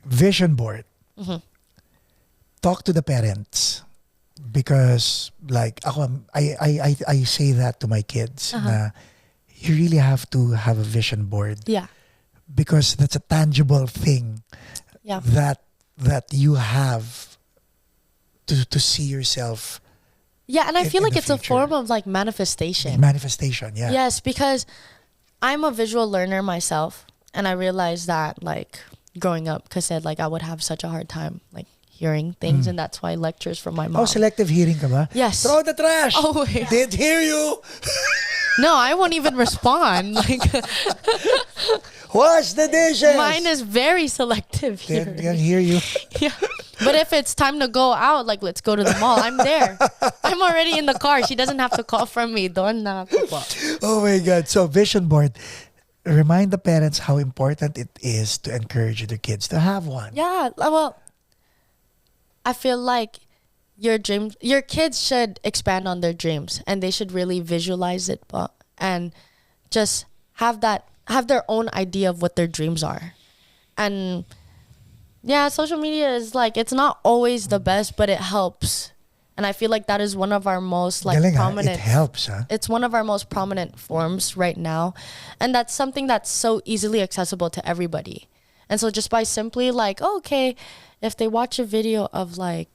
Vision board. Talk to the parents. Because like I say that to my kids na you really have to have a vision board. Yeah. Because that's a tangible thing that you have to see yourself. Yeah, and I feel like it's future. a form of like manifestation. Manifestation, yeah. Yes, because I'm a visual learner myself, and I realized that like growing up, because like I would have such a hard time like hearing things, and that's why lectures from my mom. Oh, selective hearing ka ba? Yes. Throw the trash. Oh, wait. Didn't hear you. No, I won't even respond. Like wash the dishes. mine is very selective hearing. Didn't hear you. Yeah. But if it's time to go out, like let's go to the mall, I'm there. I'm already in the car. She doesn't have to call from me. Doon na ako po. Oh my God. So vision board. Remind the parents how important it is to encourage their kids to have one. Yeah. Well, I feel like your kids should expand on their dreams, and they should really visualize it and just have their own idea of what their dreams are. And yeah, social media is like, it's not always the best, but it helps. And I feel like that is one of our most like Galing, prominent. It helps, huh? It's one of our most prominent forms right now. And that's something that's so easily accessible to everybody. And so just by simply like, oh, okay, if they watch a video of like,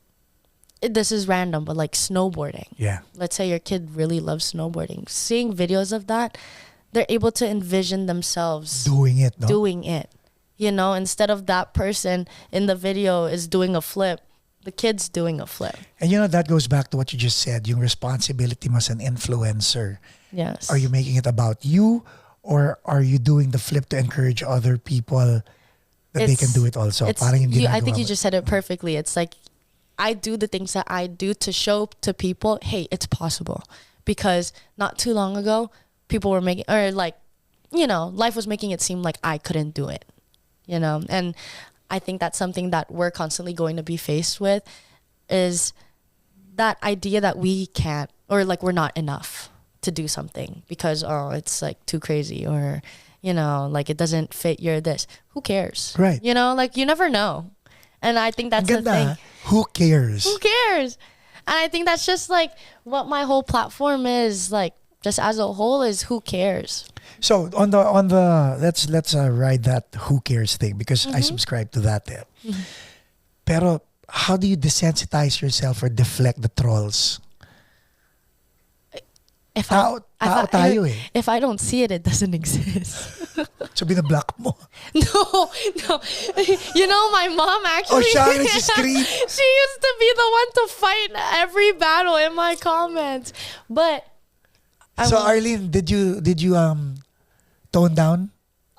this is random, but like snowboarding. Yeah. Let's say your kid really loves snowboarding. Seeing videos of that, they're able to envision themselves Doing it, no? doing it. You know, instead of that person in the video is doing a flip, the kid's doing a flip. And you know, that goes back to what you just said, yung responsibility as an influencer. Yes. Are you making it about you, or are you doing the flip to encourage other people that they can do it also? Parang hindi I think nagawa you mo. just said it perfectly. It's like, I do the things that I do to show to people, hey, it's possible. Because not too long ago, people were making, or like, you know, life was making it seem like I couldn't do it. You know, and I think that's something that we're constantly going to be faced with, is that idea that we can't, or like we're not enough to do something because, oh, it's like too crazy, or, you know, like it doesn't fit your this. Who cares? Right. You know, like you never know. And I think that's the Ganda, thing. ha? Who cares? Who cares? And I think that's just like what my whole platform is, like just as a whole, is who cares. So on the let's ride that who cares thing, because I subscribe to that. Pero how do you desensitize yourself or deflect the trolls? If Tao tayo eh. if I don't see it, it doesn't exist. So binablock mo. No. You know, my mom actually. Oh, siya ang nagsiscreen. She used to be the one to fight every battle in my comments. But So Arlene, did you tone down?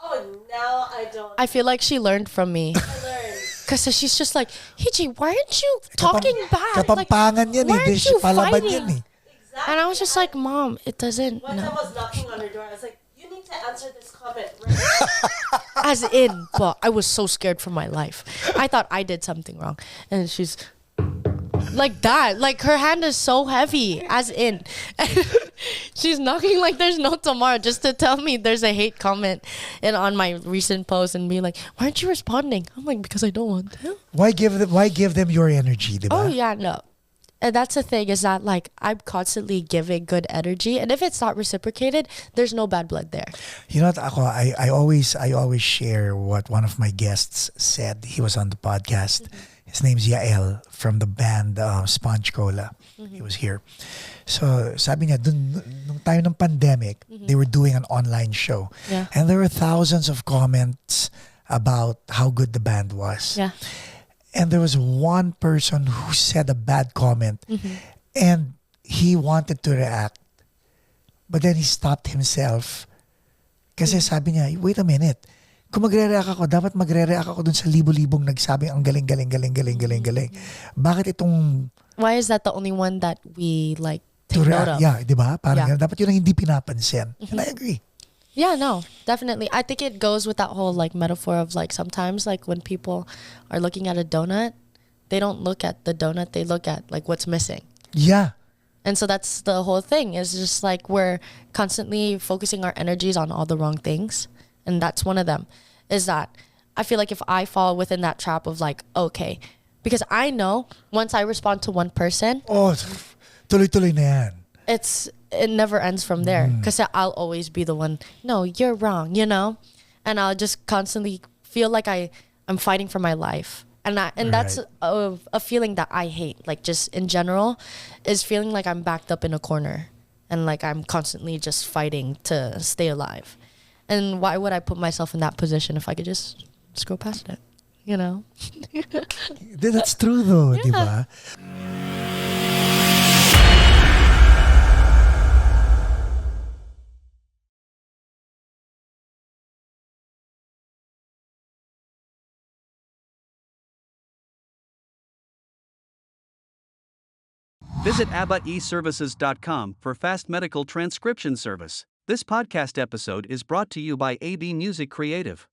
Oh, now I don't. I feel like she learned from me. I learned. Because she's just like, Hiji, why aren't you talking back? Kapampangan yan why eh. aren't you Palaban fighting? yan eh. Exactly. And I was just like, Mom, it doesn't. Once I No. was knocking on her door, I was like, you need to answer this comment right now. As in, but I was so scared for my life. I thought I did something wrong. And she's like that. Like her hand is so heavy, as in. She's knocking like there's no tomorrow, just to tell me there's a hate comment on my recent post and be like, why aren't you responding? I'm like, because I don't want to. Why give them your energy, diba? Oh yeah, no. And that's the thing, is that like I'm constantly giving good energy, and if it's not reciprocated, there's no bad blood there. You know what, ako, I always share what one of my guests said. He was on the podcast. His name's Yael from the band Sponge Cola. He was here. So sabi niya, nung time ng pandemic, they were doing an online show. Yeah. And there were thousands of comments about how good the band was. Yeah. And there was one person who said a bad comment, and he wanted to react, but then he stopped himself. Kasi sabi niya, wait a minute, kung magre-react ako, dapat magre-react ako dun sa libo-libong nagsabing ang galing. Bakit itong Why is that the only one that we like to take note react? of? Yeah, di ba? Parang Yeah. ganun. Dapat yun ang hindi pinapansin. And I agree. Yeah, no, definitely. I think it goes with that whole like metaphor of like sometimes like when people are looking at a donut, they don't look at the donut, they look at like what's missing. Yeah. And so that's the whole thing, is just like we're constantly focusing our energies on all the wrong things. And that's one of them, is that I feel like if I fall within that trap of like, okay, because I know once I respond to one person, Oh, tuloy-tuloy na yan. it never ends from there, because I'll always be the one, no, you're wrong, you know? And I'll just constantly feel like I'm fighting for my life. And that's a feeling that I hate, like just in general, is feeling like I'm backed up in a corner and like I'm constantly just fighting to stay alive. And why would I put myself in that position if I could just go past it, you know? That's true though, di ba? Visit ABBAeServices.com for fast medical transcription service. This podcast episode is brought to you by AB Music Creative.